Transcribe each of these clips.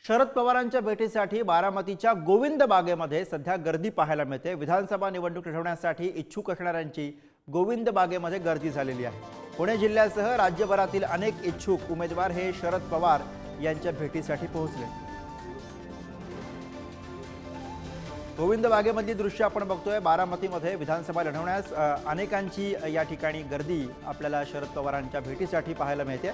शरद पवारांच्या भेटीसाठी बारामतीच्या गोविंद बागेमध्ये सध्या गर्दी पाहायला मिळते। विधानसभा निवडणूक लढवण्यासाठी इच्छुक असणाऱ्यांची गोविंद बागेमध्ये गर्दी झालेली आहे। पुणे जिल्ह्यासह राज्यभरातील अनेक इच्छुक उमेदवार हे शरद पवार यांच्या भेटीसाठी पोहोचले। गोविंद बागेमधली दृश्य आपण बघतोय। बारामतीमध्ये विधानसभा लढवण्यास अनेकांची या ठिकाणी गर्दी आपल्याला शरद पवारांच्या भेटीसाठी पाहायला मिळते।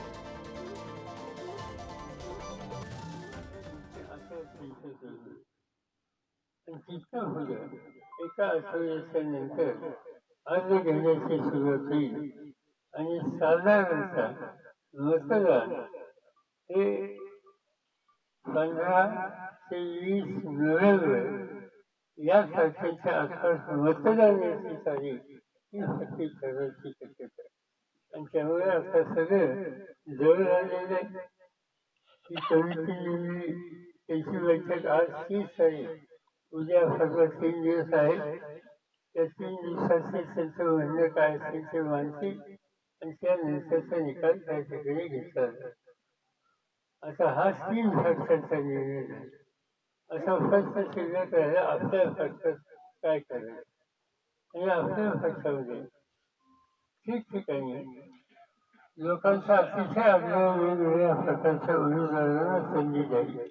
एका आठवड्यानंतर अर्ज घेण्याची सुरुवात होईल आणि साधारणतः मतदान हे 15 ते 20 नोव्हेंबर या तारखेच्या आसपास मतदानाची तारीख ही नक्की ठरवायची शक्यता आहे। आणि त्यामुळे आता सगळं जवळ आलेलं आहे। ही समिती त्याची बैठक आज 30 तारीख, उद्या फक्त 3 दिवस आहेत। त्या 3 दिवसाचे त्यांचं म्हणणं काय असेल ते मानसिक आणि त्यानंतरचा निकाल त्या ठिकाणी घेतला जातो। आता हा 3 फरकाचा निर्णय झाला। असा फरक शिल्लक राहिला आपल्या फरकात काय करायचं। आणि आपल्या फरकामध्ये ठिकठिकाणी लोकांचा अतिशय आग्रह वेगवेगळ्या प्रकारच्या उमेदवारांना संधी द्यावी।